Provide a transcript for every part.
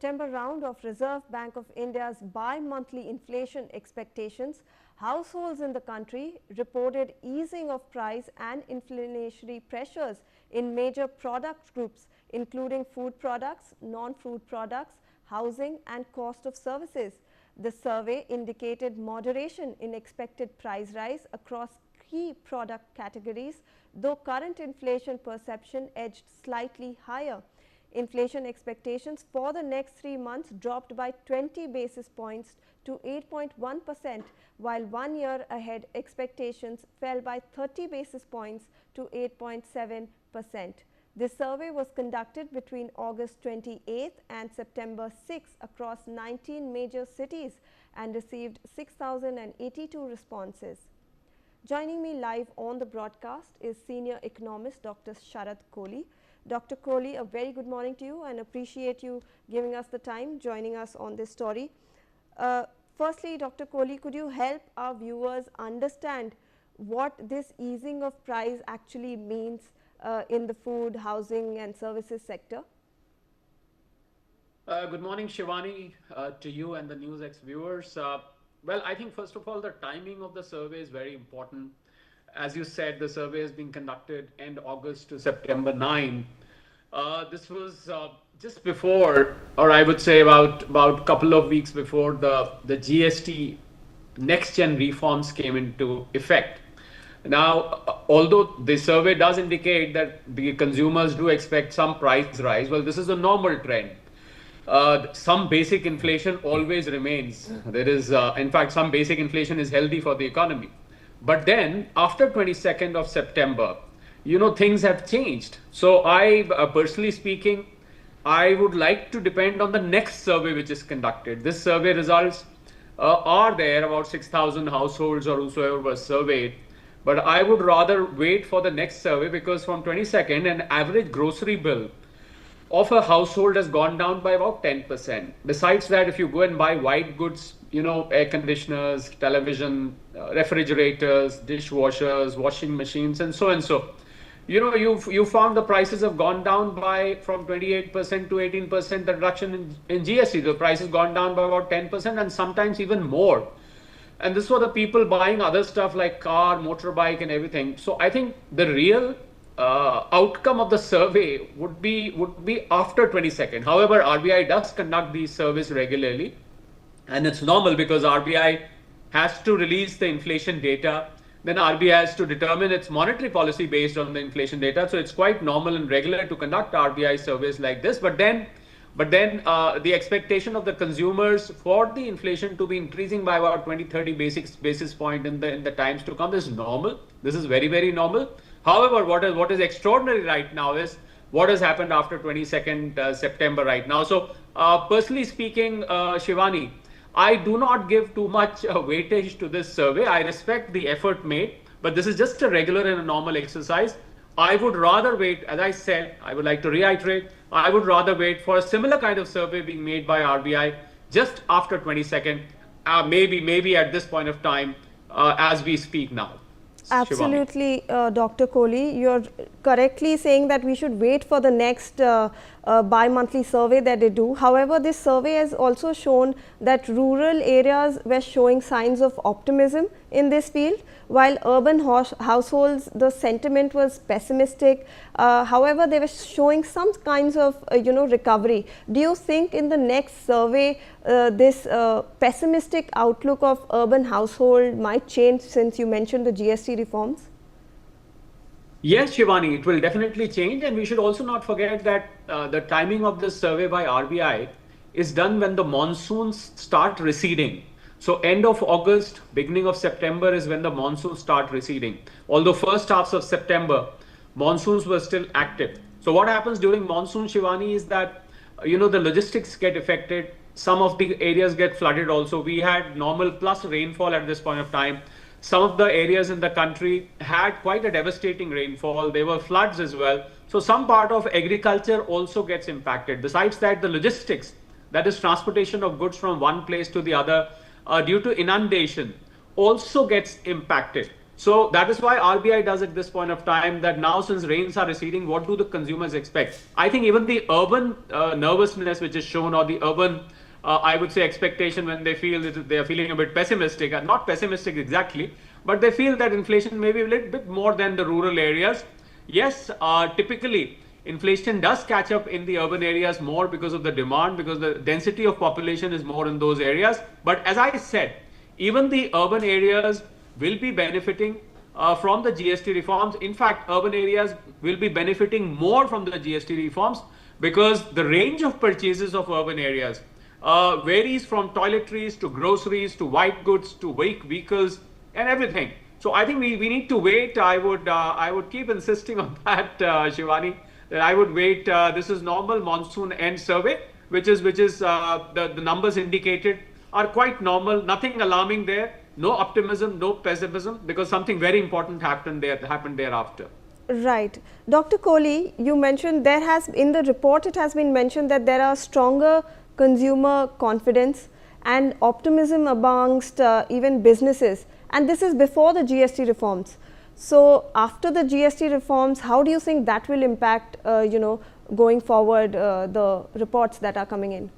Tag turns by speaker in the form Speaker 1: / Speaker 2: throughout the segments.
Speaker 1: September round of Reserve Bank of India's bi-monthly inflation expectations, households in the country reported easing of price and inflationary pressures in major product groups, including food products, non-food products, housing and cost of services. The survey indicated moderation in expected price rise across key product categories, though current inflation perception edged slightly higher. Inflation expectations for the next 3 months dropped by 20 basis points to 8.1%, while 1 year ahead expectations fell by 30 basis points to 8.7%. This survey was conducted between August 28th and September 6th across 19 major cities and received 6,082 responses. Joining me live on the broadcast is senior economist Dr. Sharad Kohli. Dr. Kohli, a very good morning to you and appreciate you giving us the time, joining us on this story. Firstly, Dr. Kohli, could you help our viewers understand what this easing of price actually means in the food, housing and services sector?
Speaker 2: Good morning, Shivani, to you and the NewsX viewers. Well, I think first of all, the timing of the survey is very important. As you said, the survey has been conducted end August to September 9. This was just before, or I would say about a couple of weeks before the GST next gen reforms came into effect. Now, although the survey does indicate that the consumers do expect some price rise, well, this is a normal trend. Some basic inflation always remains. There is, in fact, some basic inflation is healthy for the economy. But then after 22nd of September, things have changed. So I, personally speaking, I would like to depend on the next survey which is conducted. This survey results are there, about 6,000 households or whosoever was surveyed. But I would rather wait for the next survey, because from 22nd, an average grocery bill of a household has gone down by about 10%. Besides that, if you go and buy white goods, air conditioners, television, refrigerators, dishwashers, washing machines, and so, you found the prices have gone down by from 28% to 18%. The reduction in GST, the price has gone down by about 10% and sometimes even more. And this for the people buying other stuff like car, motorbike, and everything. So I think the real outcome of the survey would be after 22nd. However, RBI does conduct these surveys regularly, and it's normal because RBI has to release the inflation data. Then RBI has to determine its monetary policy based on the inflation data. So it's quite normal and regular to conduct RBI surveys like this. But then the expectation of the consumers for the inflation to be increasing by about 20-30 basis point in the times to come is normal. This is very, very normal. However, what is extraordinary right now is what has happened after 22nd September right now. So personally speaking, Shivani, I do not give too much weightage to this survey. I respect the effort made, but this is just a regular and a normal exercise. I would rather wait, as I said, I would like to reiterate, I would rather wait for a similar kind of survey being made by RBI just after 22nd, maybe at this point of time as we speak now.
Speaker 1: Absolutely, Dr. Kohli, you're correctly saying that we should wait for the next bi-monthly survey that they do. However, this survey has also shown that rural areas were showing signs of optimism in this field, while urban households, the sentiment was pessimistic. However, they were showing some kinds of recovery. Do you think in the next survey this pessimistic outlook of urban household might change, since you mentioned the GST reforms?
Speaker 2: Yes, Shivani, it will definitely change, and we should also not forget that the timing of this survey by RBI is done when the monsoons start receding. So end of August, beginning of September is when the monsoons start receding. Although first halves of September, monsoons were still active. So what happens during monsoon, Shivani, is that the logistics get affected. Some of the areas get flooded also. We had normal plus rainfall at this point of time. Some of the areas in the country had quite a devastating rainfall. There were floods as well. So some part of agriculture also gets impacted. Besides that, the logistics, that is transportation of goods from one place to the other, due to inundation, also gets impacted. So that is why RBI does at this point of time that now since rains are receding, what do the consumers expect? I think even the urban nervousness which is shown, or the urban, I would say, expectation when they feel that they are feeling a bit pessimistic, not pessimistic exactly, but they feel that inflation may be a little bit more than the rural areas. Yes, typically inflation does catch up in the urban areas more because of the demand, because the density of population is more in those areas. But as I said, even the urban areas will be benefiting from the GST reforms. In fact, urban areas will be benefiting more from the GST reforms because the range of purchases of urban areas varies from toiletries to groceries to white goods to vehicles and everything. So I think we need to wait. I would keep insisting on that, Shivani, that I would wait. This is normal monsoon end survey, which is the numbers indicated are quite normal. Nothing alarming there. No optimism, no pessimism, because something very important happened thereafter.
Speaker 1: Right. Dr. Kohli, you mentioned there has, in the report it has been mentioned that there are stronger consumer confidence and optimism amongst even businesses, and this is before the GST reforms. So after the GST reforms, how do you think that will impact, going forward, the reports that are coming in?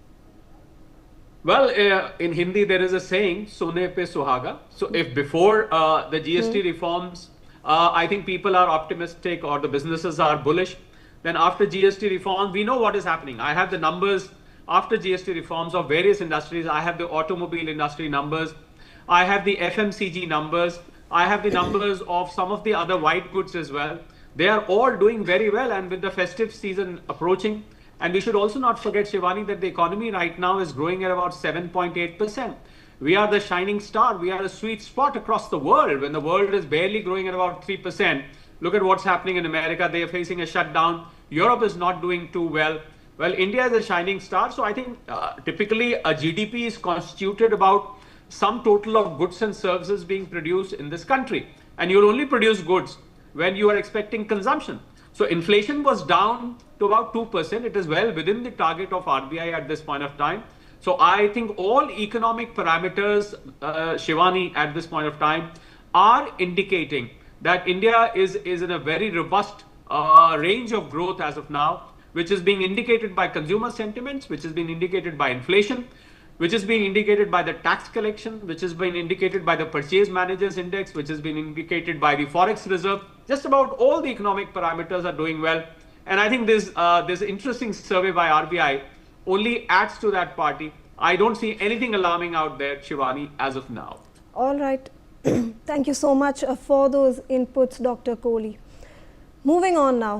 Speaker 2: Well, in Hindi there is a saying, "Sone pe suhaga." So if before the GST reforms, I think people are optimistic or the businesses are bullish, then after GST reform, we know what is happening. I have the numbers after GST reforms of various industries. I have the automobile industry numbers. I have the FMCG numbers. I have the numbers of some of the other white goods as well. They are all doing very well, and with the festive season approaching, and we should also not forget, Shivani, that the economy right now is growing at about 7.8%. We are the shining star. We are a sweet spot across the world when the world is barely growing at about 3%. Look at what's happening in America. They are facing a shutdown. Europe is not doing too well. Well, India is a shining star. So I think typically a GDP is constituted about some total of goods and services being produced in this country. And you'll only produce goods when you are expecting consumption. So inflation was down to about 2%. It is well within the target of RBI at this point of time. So I think all economic parameters, Shivani, at this point of time are indicating that India is in a very robust range of growth as of now, which is being indicated by consumer sentiments, which is being indicated by inflation, which is being indicated by the tax collection, which is being indicated by the purchase managers index, which has been indicated by the forex reserve. Just about all the economic parameters are doing well. And I think this interesting survey by RBI only adds to that party. I don't see anything alarming out there, Shivani, as of now.
Speaker 1: All right. Thank you so much for those inputs, Dr. Kohli. Moving on now.